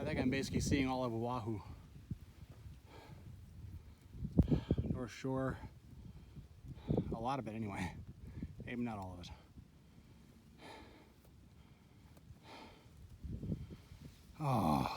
think I'm basically seeing all of Oahu. North Shore, a lot of it anyway, maybe not all of it. Oh.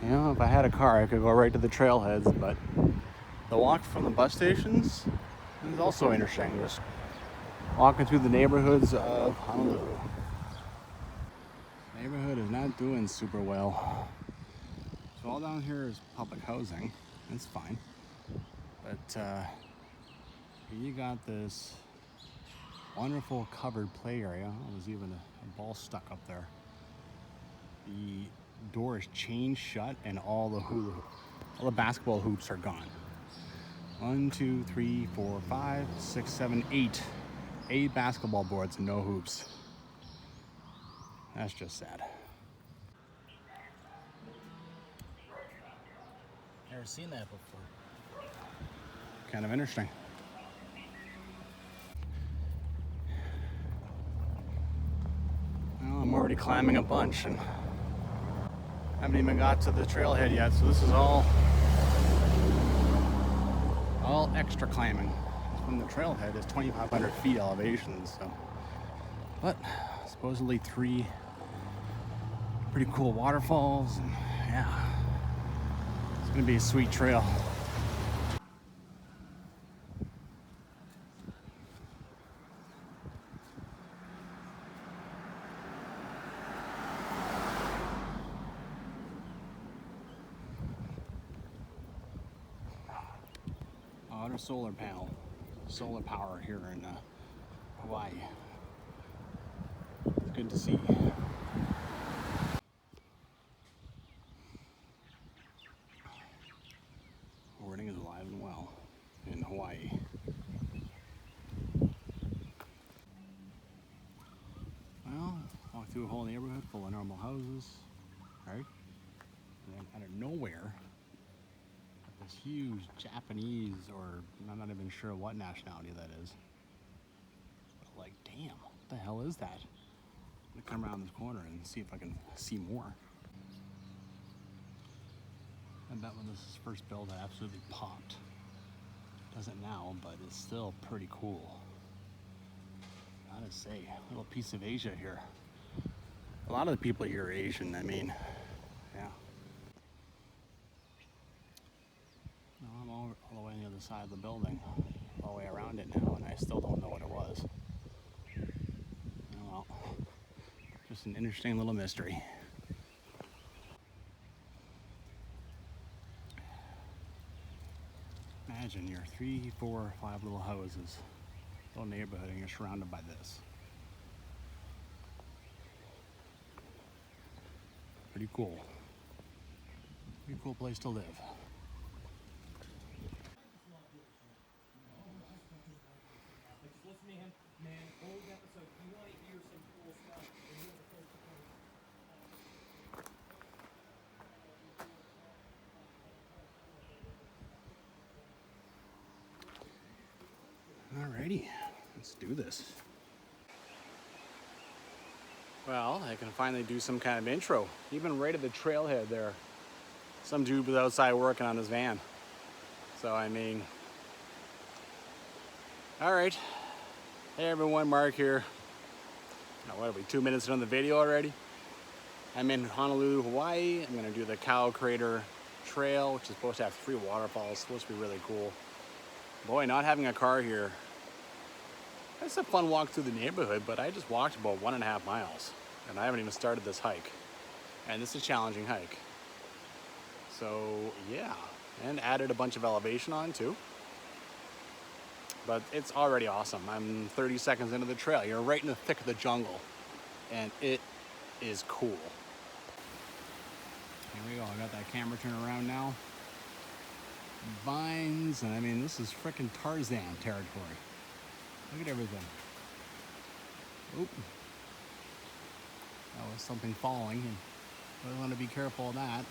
You know, if I had a car, I could go right to the trailheads, but the walk from the bus stations is also interesting. Just walking through the neighborhoods of Honolulu. Neighborhood is not doing super well. So all down here is public housing. It's fine. But you got this wonderful covered play area. Oh, there's even a ball stuck up there. The door is chained shut and all the basketball hoops are gone. 1, 2, 3, 4, 5, 6, 7, 8. 8 basketball boards and no hoops. That's just sad. Never seen that before. Kind of interesting. Well, I'm already climbing a bunch and haven't even got to the trailhead yet, so this is all extra climbing. From the trailhead is 2,500 feet elevation, so. But supposedly 3 pretty cool waterfalls, and yeah, it's gonna be a sweet trail. There's solar power here in Hawaii. It's good to see. Hoarding is alive and well in Hawaii. Well, walk through a whole neighborhood full of normal houses, right? And then out of nowhere, this huge Japanese, or I'm not even sure what nationality that is. But like, damn, what the hell is that? I'm gonna come around this corner and see if I can see more. I bet when this was first built, it absolutely popped. Doesn't now, but it's still pretty cool. Gotta say, a little piece of Asia here. A lot of the people here are Asian, I mean, yeah. I'm all the way on the other side of the building, all the way around it now, and I still don't know what it was. Oh well, just an interesting little mystery. Imagine you're 3, 4, 5 little houses, little neighborhood, and you're surrounded by this. Pretty cool. Pretty cool place to live. Alrighty, let's do this. Well, I can finally do some kind of intro. Even right at the trailhead there, some dude was outside working on his van. So I mean, all right. Hey everyone, Mark here. Now, what are we, 2 minutes into the video already? I'm in Honolulu, Hawaii. I'm gonna do the Cow Crater trail, which is supposed to have 3 waterfalls. It's supposed to be really cool. Boy, not having a car here. It's a fun walk through the neighborhood, but I just walked about 1.5 miles, and I haven't even started this hike. And this is a challenging hike. So yeah, and added a bunch of elevation on too. But it's already awesome. I'm 30 seconds into the trail. You're right in the thick of the jungle, and it is cool. Here we go. I got that camera turned around now. Vines, and I mean, this is freaking Tarzan territory. Look at everything. Oop. That was something falling, and I want to be careful of that.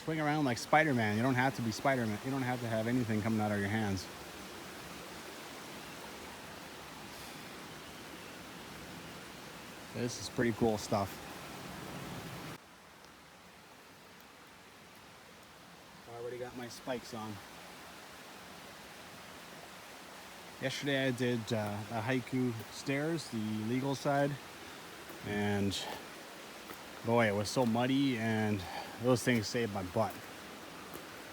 Swing around like Spider-Man. You don't have to be Spider-Man. You don't have to have anything coming out of your hands. This is pretty cool stuff. I already got my spikes on. Yesterday I did the haiku stairs, the legal side, and boy, it was so muddy, and those things saved my butt.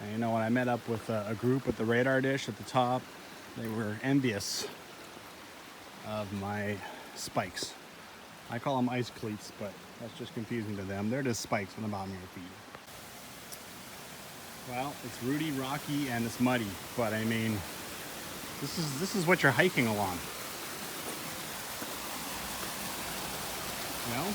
And you know, when I met up with a group with the radar dish at the top, they were envious of my spikes. I call them ice cleats, but that's just confusing to them. They're just spikes on the bottom of your feet. Well, it's rooty, rocky, and it's muddy, but I mean, this is what you're hiking along. You know?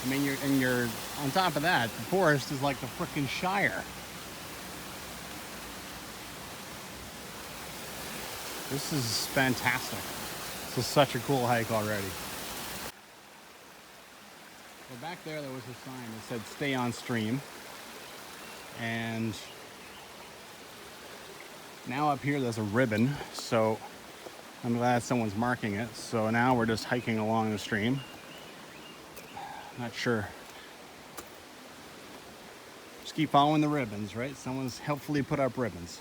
I mean, you're on top of that. The forest is like the frickin' Shire. This is fantastic. This is such a cool hike already. Well, back there was a sign that said "Stay on stream," and now up here there's a ribbon. So I'm glad someone's marking it. So now we're just hiking along the stream. Not sure. Just keep following the ribbons, right? Someone's helpfully put up ribbons.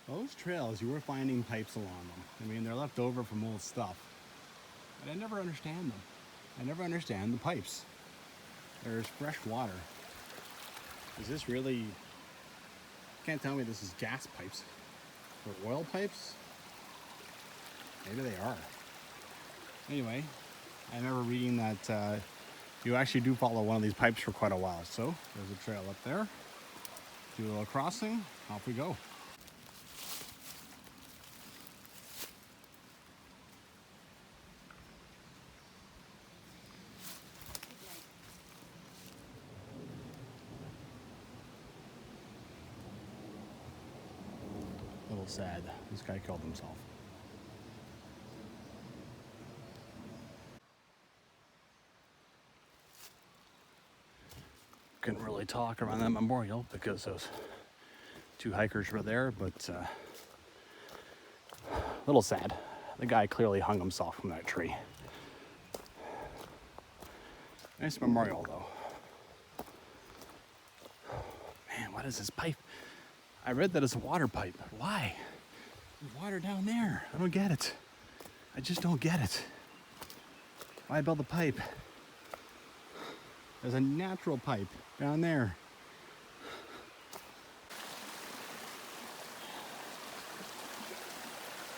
Those trails, you were finding pipes along them. I mean, they're left over from old stuff. But I never understand them. I never understand the pipes. There's fresh water. Is this really... You can't tell me this is gas pipes. Or oil pipes? Maybe they are. Anyway, I remember reading that you actually do follow one of these pipes for quite a while. So there's a trail up there. Do a little crossing. Off we go. A little sad. This guy killed himself. Couldn't really talk around that memorial because those 2 hikers were there, but a little sad. The guy clearly hung himself from that tree. Nice memorial though. Man, what is this pipe? I read that it's a water pipe. Why? There's water down there. I don't get it. I just don't get it. Why build a pipe? There's a natural pipe down there.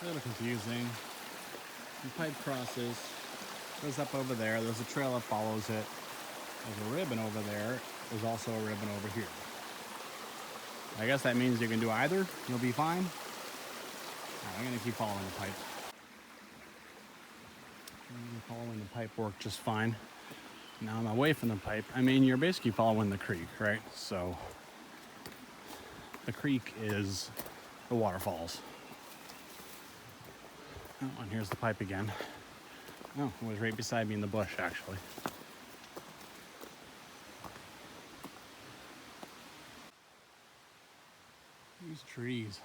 A little confusing. The pipe crosses, goes up over there. There's a trail that follows it. There's a ribbon over there. There's also a ribbon over here. I guess that means you can do either. You'll be fine. I'm gonna keep following the pipe. Following the pipe worked just fine. Now I'm away from the pipe. I mean, you're basically following the creek, right? So the creek is the waterfalls. Oh, and here's the pipe again. Oh, it was right beside me in the bush, actually. These trees.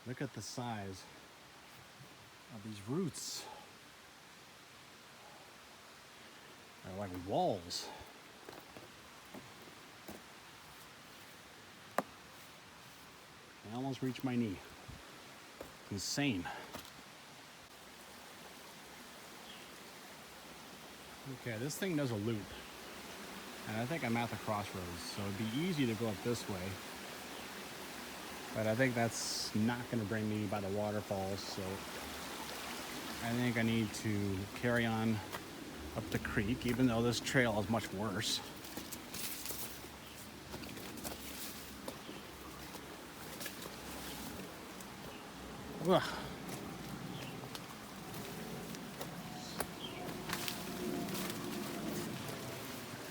Look at the size of these roots. They're like walls. They almost reach my knee. Insane. Okay, this thing does a loop. And I think I'm at the crossroads, so it'd be easy to go up this way. But I think that's not going to bring me by the waterfalls, so I think I need to carry on up the creek, even though this trail is much worse. Ugh.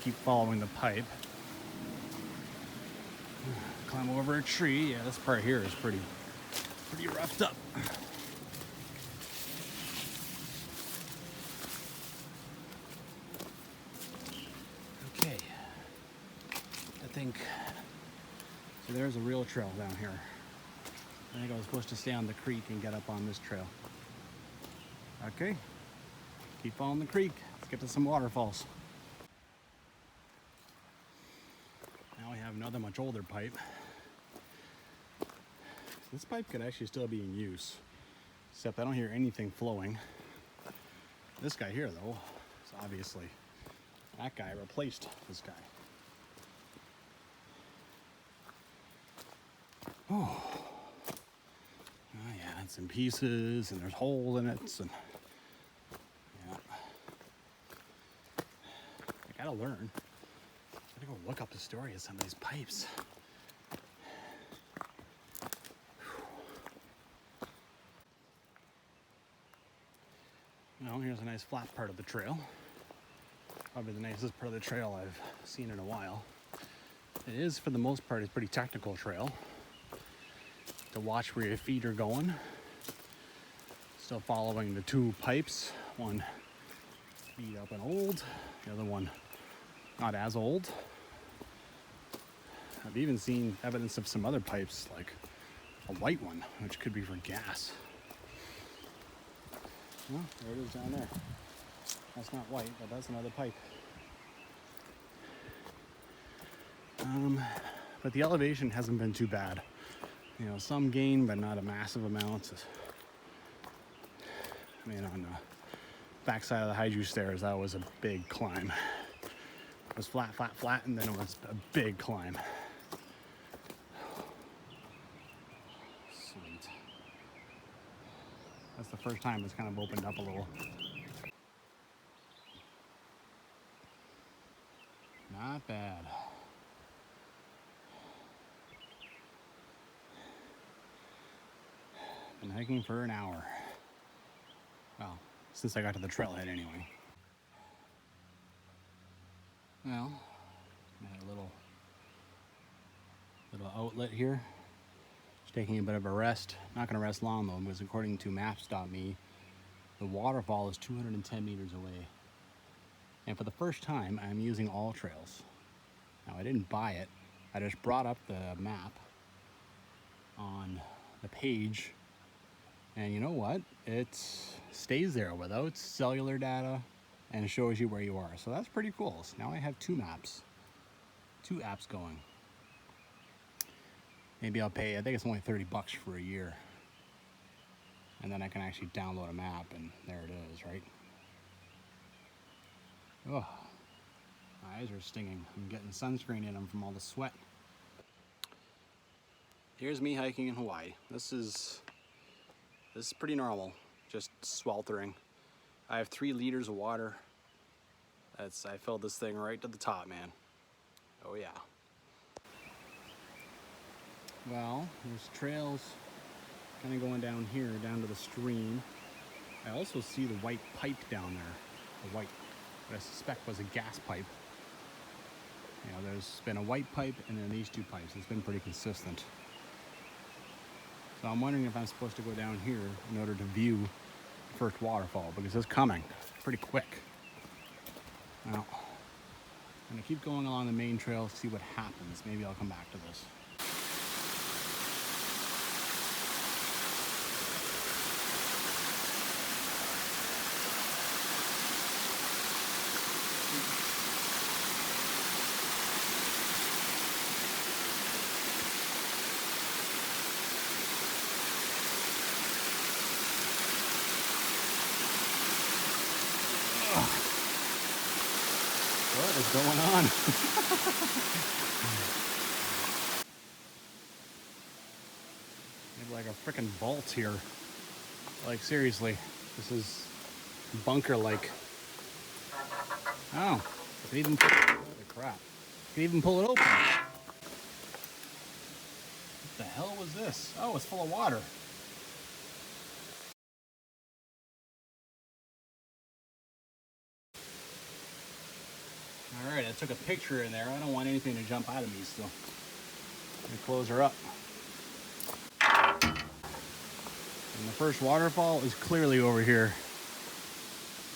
Keep following the pipe. Climb over a tree. Yeah, this part here is pretty roughed up. Okay. I think so. There's a real trail down here. I think I was supposed to stay on the creek and get up on this trail. Okay. Keep following the creek. Let's get to some waterfalls. Now we have another much older pipe. This pipe could actually still be in use, except I don't hear anything flowing. This guy here, though, is obviously, that guy replaced this guy. Oh yeah, it's in pieces, and there's holes in it, and yeah. I gotta learn. I gotta go look up the story of some of these pipes. Well, here's a nice flat part of the trail. Probably the nicest part of the trail I've seen in a while. It is, for the most part, a pretty technical trail. To watch where your feet are going. Still following the two pipes. One beat up and old, the other one not as old. I've even seen evidence of some other pipes, like a white one, which could be for gas. Well, there it is down there. That's not white, but that's another pipe. But the elevation hasn't been too bad. You know, some gain, but not a massive amount. I mean, on the backside of the Haiju stairs, that was a big climb. It was flat, flat, flat, and then it was a big climb. Sweet. That's the first time it's kind of opened up a little. Not bad. Been hiking for an hour. Well, since I got to the trailhead anyway. Well, I had a little outlet here. Just taking a bit of a rest. Not going to rest long though, because according to maps.me, the waterfall is 210 meters away. And for the first time, I'm using all trails. Now, I didn't buy it. I just brought up the map on the page. And you know what? It stays there without cellular data and shows you where you are. So that's pretty cool. So now I have two apps going. Maybe I'll pay, I think it's only $30 for a year. And then I can actually download a map and there it is, right? Oh, my eyes are stinging. I'm getting sunscreen in them from all the sweat. Here's me hiking in Hawaii. This is pretty normal, just sweltering. I have 3 liters of water. I filled this thing right to the top, man. Oh yeah. Well, there's trails kind of going down here, down to the stream. I also see the white pipe down there. The white, what I suspect was a gas pipe. You know, there's been a white pipe and then these 2 pipes. It's been pretty consistent. So I'm wondering if I'm supposed to go down here in order to view the first waterfall, because it's coming pretty quick. Now, I'm gonna keep going along the main trail, see what happens. Maybe I'll come back to this. is going on? Maybe like a freaking vault here. Like seriously, this is bunker-like. Oh, you can even holy crap. You can even pull it open. What the hell was this? Oh, it's full of water. Alright, I took a picture in there. I don't want anything to jump out of me still. Let me close her up. And the first waterfall is clearly over here.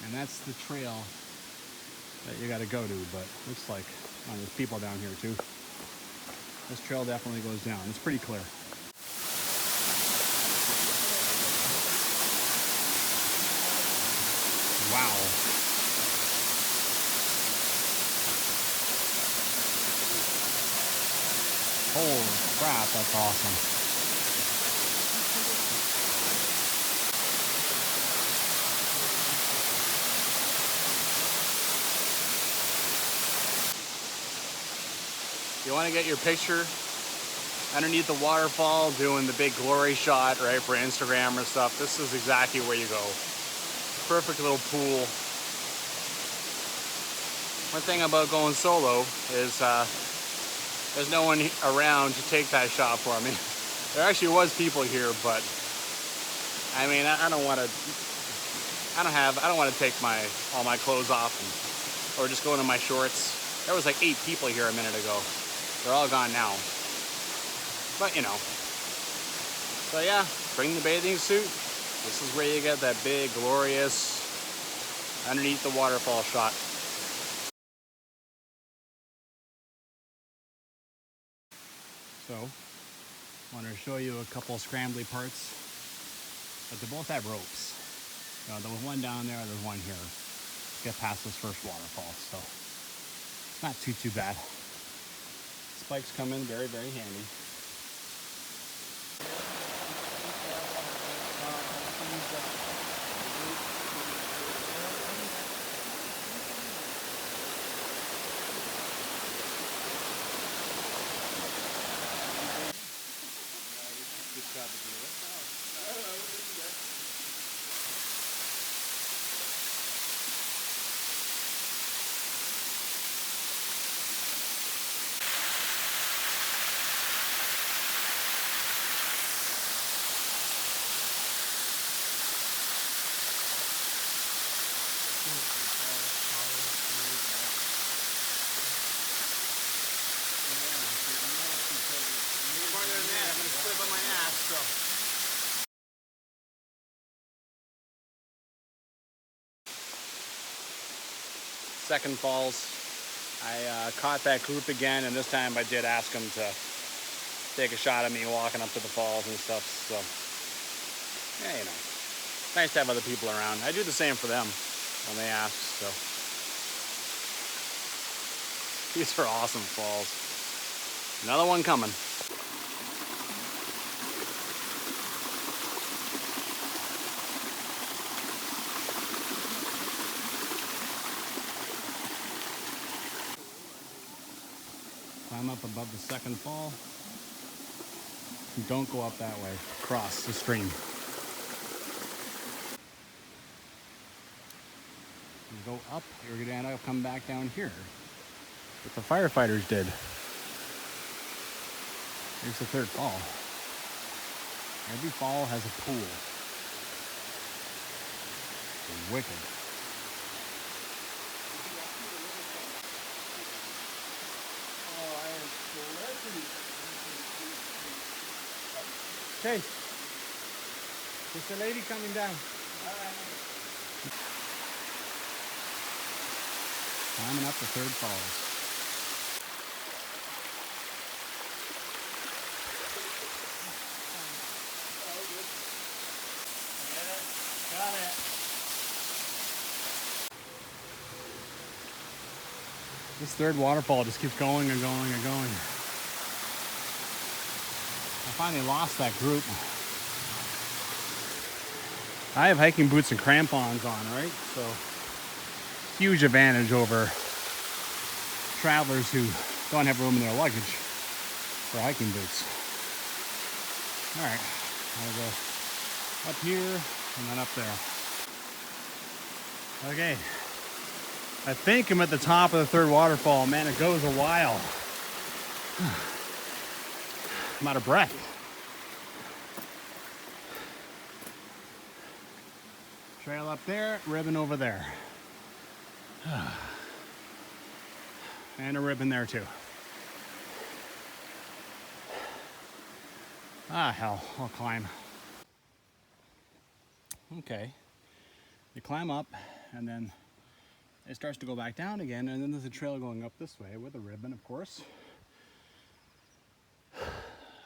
And that's the trail that you gotta go to, but looks like there's people down here too. This trail definitely goes down. It's pretty clear. Wow. Holy crap, that's awesome. You want to get your picture underneath the waterfall doing the big glory shot, right, for Instagram or stuff. This is exactly where you go. Perfect little pool. One thing about going solo is there's no one around to take that shot for me. There actually was people here, but I mean, I don't want to take all my clothes off or just go into my shorts. There was like 8 people here a minute ago. They're all gone now. But you know. So yeah, bring the bathing suit. This is where you get that big, glorious, underneath the waterfall shot. So, I want to show you a couple of scrambly parts, but they both have ropes. There was one down there, there's one here. Get past this first waterfall, so not too bad. Spikes come in very, very handy. Second falls, I caught that group again, and this time I did ask them to take a shot of me walking up to the falls and stuff. So yeah, you know, it's nice to have other people around. I do the same for them when they ask. So these are awesome falls. Another one coming. Climb up above the second fall. Don't go up that way. Cross the stream. You go up, you're going to come back down here. What the firefighters did. Here's the third fall. Every fall has a pool. It's wicked. Hey, there's a lady coming down. Climbing up the third falls. Got it. This third waterfall just keeps going and going and going. I finally lost that group. I have hiking boots and crampons on, right? So huge advantage over travelers who don't have room in their luggage for hiking boots. All right, I'll go up here and then up there. Okay, I think I'm at the top of the third waterfall. Man, it goes a while. I'm out of breath. Trail up there, ribbon over there. And a ribbon there too. Ah, hell, I'll climb. Okay, you climb up and then it starts to go back down again, and then there's a trail going up this way with a ribbon, of course.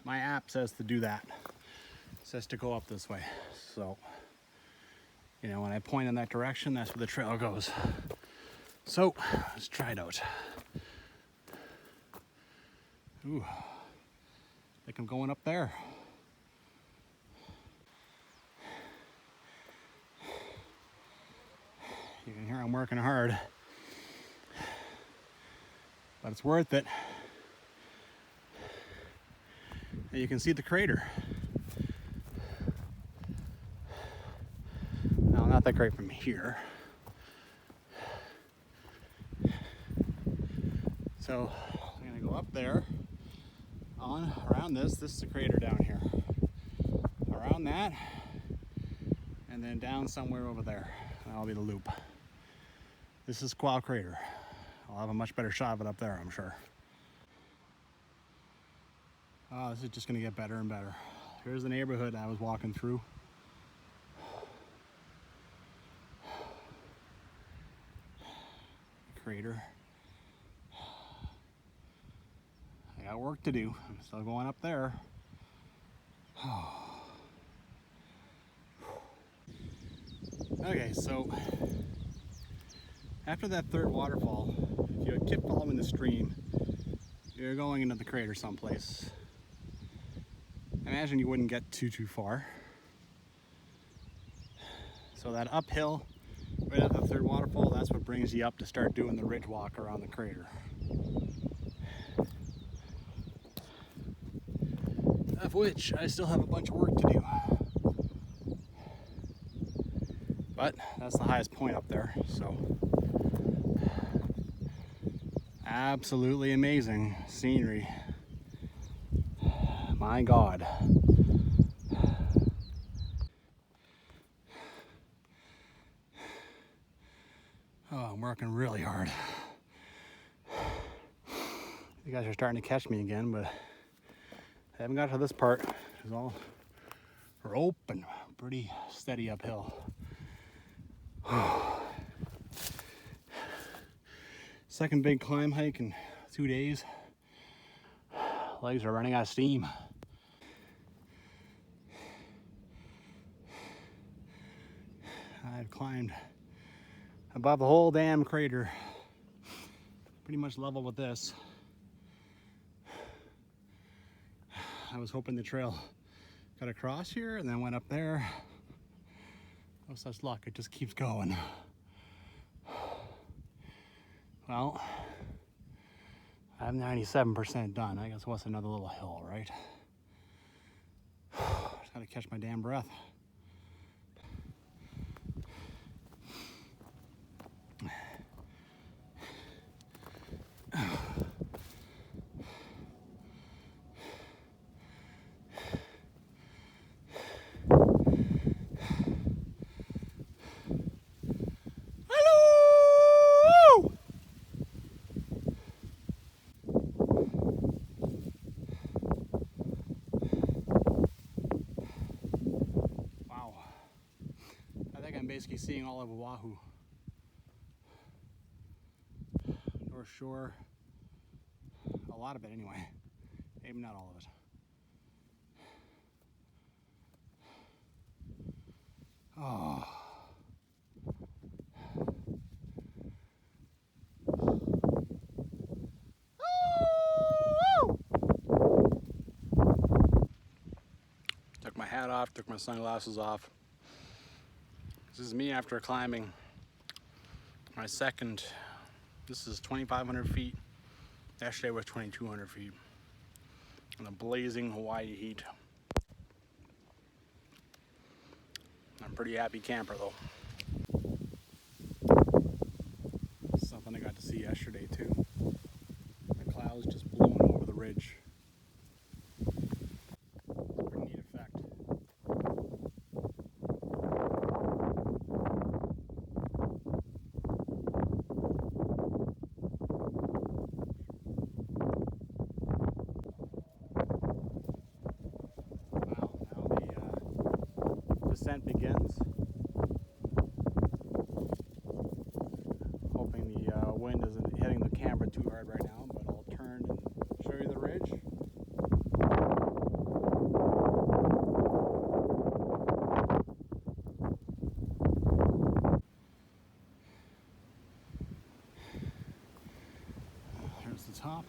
My app says to do that. It says to go up this way. So, you know, when I point in that direction, that's where the trail goes. So, let's try it out. Ooh, I think I'm going up there. You can hear I'm working hard, but it's worth it. And you can see the crater. Now, not that great from here. So I'm gonna go up there, around this is the crater down here. Around that, and then down somewhere over there. That'll be the loop. This is Squaw Crater. I'll have a much better shot of it up there, I'm sure. Oh, this is just gonna get better and better. Here's the neighborhood I was walking through. Crater. I got work to do. I'm still going up there. Okay, so after that third waterfall, if you keep following the stream, you're going into the crater someplace. I imagine you wouldn't get too far. So that uphill, right at the third waterfall, that's what brings you up to start doing the ridge walk around the crater. Of which I still have a bunch of work to do. But that's the highest point up there, so absolutely amazing scenery. My God. Oh, I'm working really hard. You guys are starting to catch me again, but I haven't got to this part. It's all rope and pretty steady uphill. Second big climb hike in 2 days. Legs are running out of steam. I've climbed above the whole damn crater. Pretty much level with this. I was hoping the trail got across here and then went up there. No such luck, it just keeps going. Well, I'm 97% done. I guess what's another little hill, right? Just gotta catch my damn breath. Basically seeing all of Oahu. North Shore, a lot of it anyway, maybe not all of it. Oh. Took my hat off, took my sunglasses off. This is me after climbing my second, this is 2,500 feet Yesterday was 2,200 feet in the blazing Hawaii heat. I'm a pretty happy camper though. Something I got to see yesterday too. The clouds just blowing over the ridge. Pretty neat effect. Wow, now the descent begins. Hoping the wind isn't hitting the camera too hard right now, but I'll turn and show you the ridge. There's the top.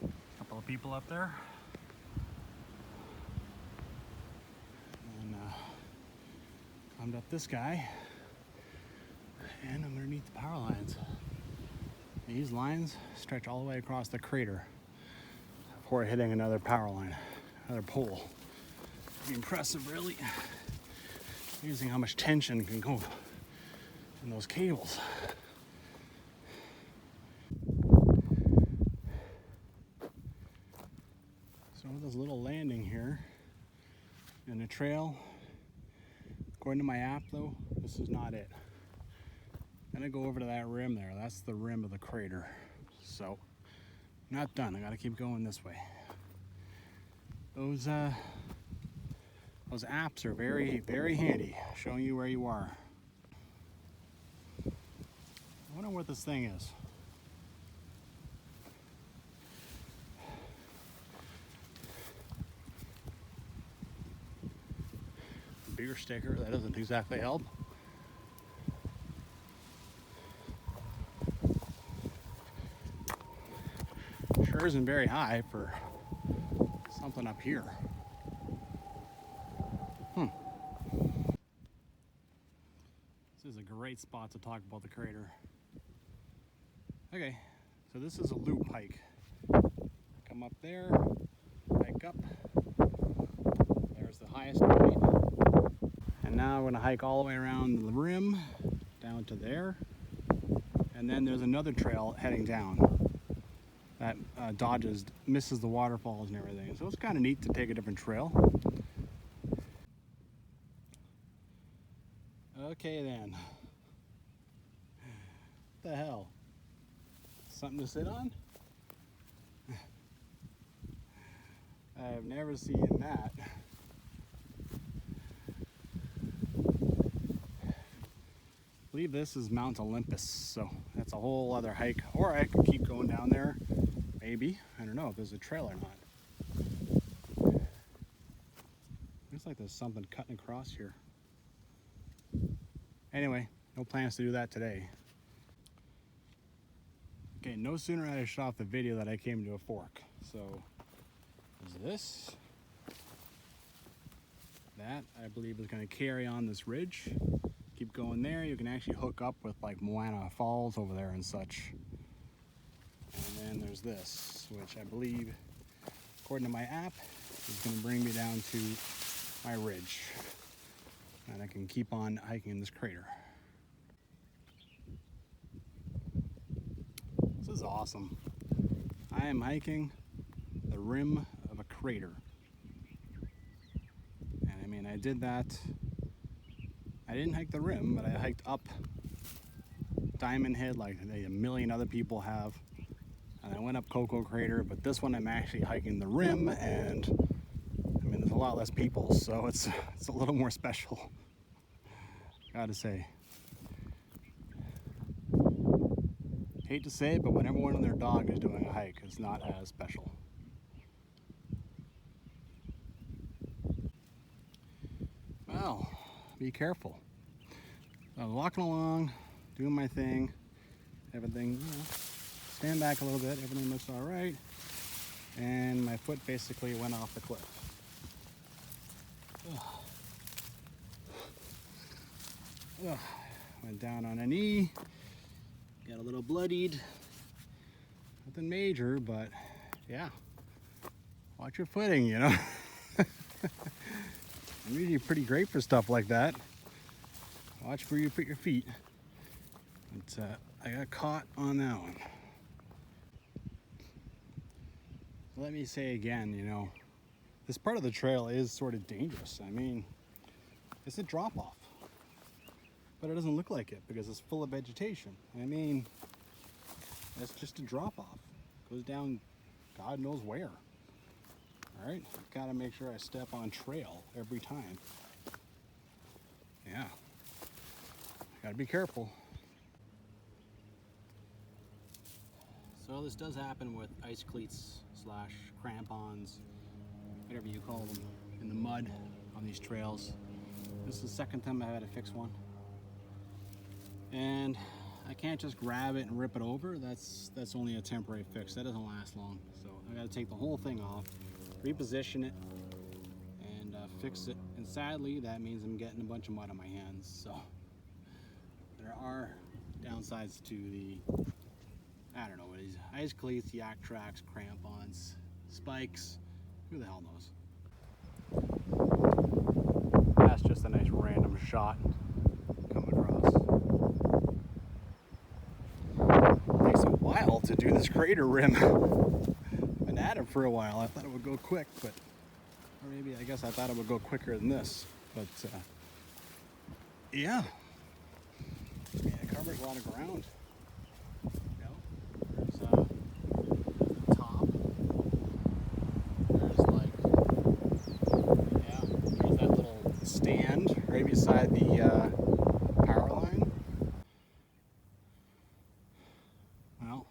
A couple of people up there. And climbed up this guy. And I'm underneath the power lines. These lines stretch all the way across the crater before hitting another power line, another pole. Pretty impressive, really. Amazing how much tension can go in those cables. So with this little landing here and a trail, according to my app though, this is not it. I'm gonna go over to that rim there. That's the rim of the crater. So, not done. I gotta keep going this way. Those apps are very, very handy, showing you where you are. I wonder what this thing is. Beer sticker, that doesn't exactly help. Sure isn't very high for something up here. This is a great spot to talk about the crater. Okay, so this is a loop hike. Come up there, hike up. There's the highest point. And now we're gonna hike all the way around the rim, down to there. And then there's another trail heading down that misses the waterfalls and everything. So it's kind of neat to take a different trail. Okay then. What the hell? Something to sit on? I have never seen that. I believe this is Mount Olympus, so that's a whole other hike. Or I could keep going down there, maybe. I don't know if there's a trail or not. Looks like there's something cutting across here. Anyway, no plans to do that today. Okay, no sooner had I shot off the video that I came to a fork. So, there's this. That, I believe, is going to carry on this ridge. Keep going there. You can actually hook up with like Moana Falls over there and such. And then there's this, which I believe, according to my app, is going to bring me down to my ridge. And I can keep on hiking in this crater. This is awesome. I am hiking the rim of a crater. And I mean, I did that. I didn't hike the rim, but I hiked up Diamond Head like a million other people have. And I went up Koko Crater, but this one I'm actually hiking the rim, and I mean, there's a lot less people, so it's a little more special, gotta say. Hate to say it, but when everyone and their dog is doing a hike, it's not as special. Well, be careful. So I was walking along, doing my thing, everything, you know, stand back a little bit, everything looks all right, and my foot basically went off the cliff. Went down on a knee, got a little bloodied. Nothing major, but yeah. Watch your footing, you know. I'm usually pretty great for stuff like that. Watch where you put your feet. But I got caught on that one. Let me say again, you know, this part of the trail is sort of dangerous. I mean, it's a drop off, but it doesn't look like it because it's full of vegetation. I mean, it's just a drop off. Goes down God knows where. All right, gotta make sure I step on trail every time. Yeah, gotta be careful. So this does happen with ice cleats slash crampons, whatever you call them, in the mud on these trails. This is the second time I've had to fix one. And I can't just grab it and rip it over. That's only a temporary fix. That doesn't last long. So I gotta take the whole thing off, reposition it, and fix it. And sadly, that means I'm getting a bunch of mud on my hands. So there are downsides to the, I don't know what it is, ice cleats, yak tracks, crampons, spikes, who the hell knows. That's just a nice random shot come across. Takes a while to do this crater rim. Been at it for a while. I thought it would go quick, but, or maybe I guess I thought it would go quicker than this, but yeah. I mean, it covers a lot of ground. Right beside the power line. Well,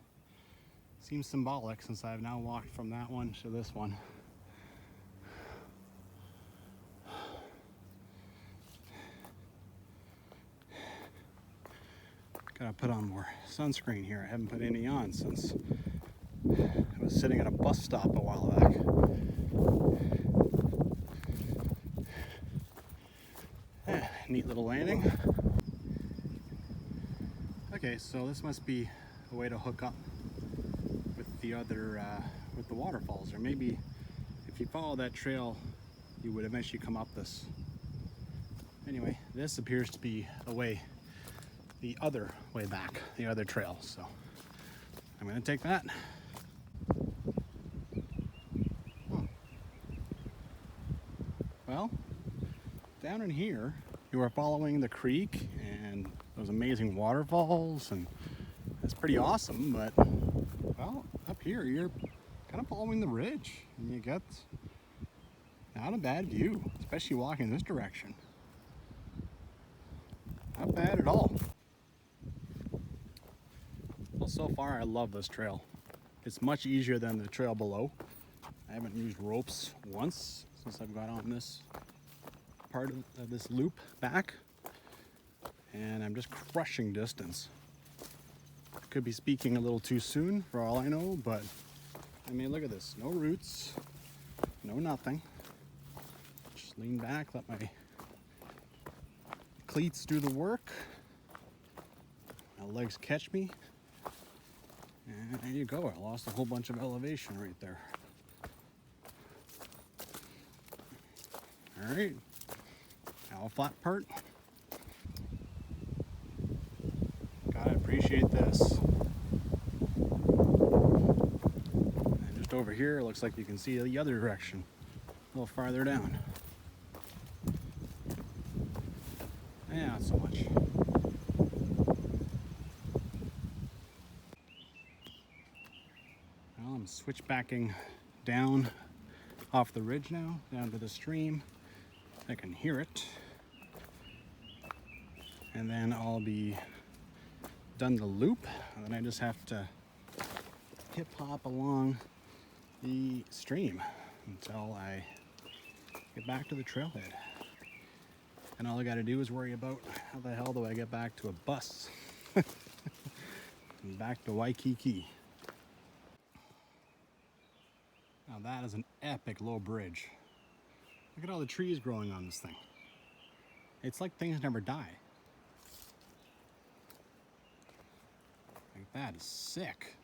seems symbolic since I've now walked from that one to this one. Gotta put on more sunscreen here. I haven't put any on since I was sitting at a bus stop a while back. Neat little landing. Okay, so this must be a way to hook up with the other, with the waterfalls, or maybe if you follow that trail, you would eventually come up this. Anyway, this appears to be a way, the other way back, the other trail. So I'm gonna take that. Well, down in here, you are following the creek and those amazing waterfalls, and it's pretty awesome, but well, up here you're kind of following the ridge and you get not a bad view, especially walking this direction. Not bad at all. Well, so far I love this trail. It's much easier than the trail below. I haven't used ropes once since I've got on this part of this loop back, and I'm just crushing distance. Could be speaking a little too soon for all I know, but I mean, look at this. No roots, no nothing. Just lean back, let my cleats do the work. My legs catch me. And there you go. I lost a whole bunch of elevation right there. All right. Now a flat part. Gotta appreciate this. And just over here, it looks like you can see the other direction, a little farther down. Yeah, not so much. Well, I'm switchbacking down off the ridge now, down to the stream. I can hear it. And then I'll be done the loop, and then I just have to hip hop along the stream until I get back to the trailhead. And all I gotta do is worry about how the hell do I get back to a bus and back to Waikiki. Now that is an epic low bridge. Look at all the trees growing on this thing. It's like things never die. Like, that is sick.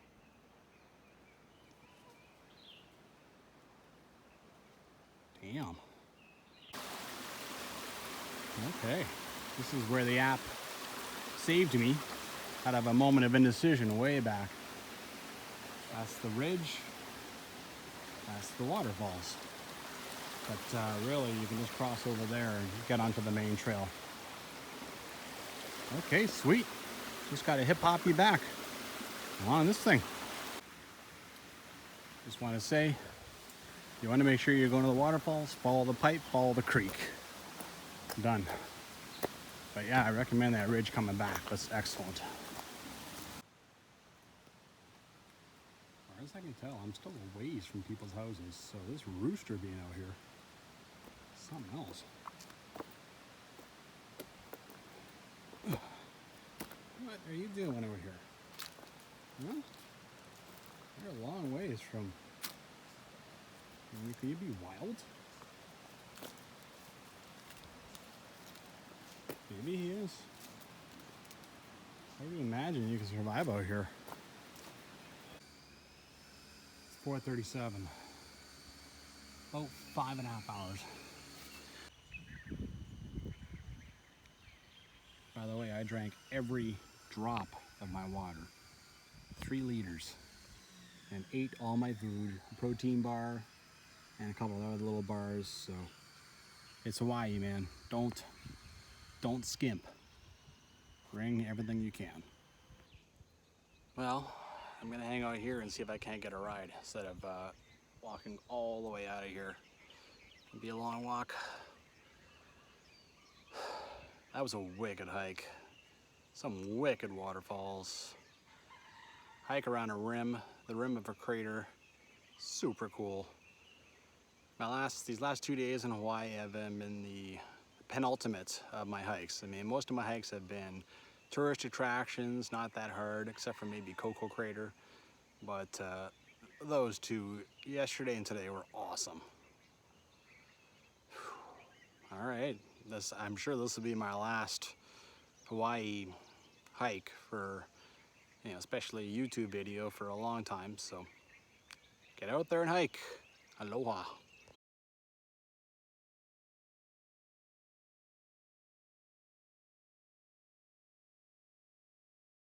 Damn. Okay, this is where the app saved me out of a moment of indecision way back. That's the ridge, that's the waterfalls. But really, you can just cross over there and get onto the main trail. Okay, sweet. Just got to hip hop you back on this thing. Just want to say, you want to make sure you're going to the waterfalls, follow the pipe, follow the creek. Done. But yeah, I recommend that ridge coming back. That's excellent. As far as I can tell, I'm still a ways from people's houses, so this rooster being out here, something else. What are you doing over here? Huh? You're a long ways from... Can you be wild? Maybe he is. I can imagine you can survive out here. It's 4:37. About 5.5 hours. By the way, I drank every drop of my water. 3 liters. And ate all my food. A protein bar and a couple of other little bars. So it's Hawaii, man. Don't skimp. Bring everything you can. Well, I'm gonna hang out here and see if I can't get a ride instead of walking all the way out of here. It'll be a long walk. That was a wicked hike. Some wicked waterfalls. Hike around the rim of a crater. Super cool. These last 2 days in Hawaii have been the penultimate of my hikes. I mean, most of my hikes have been tourist attractions, not that hard, except for maybe Koko crater. But those 2, yesterday and today, were awesome. All right, I'm sure this will be my last Hawaii hike for, especially a YouTube video for a long time. So get out there and hike. Aloha.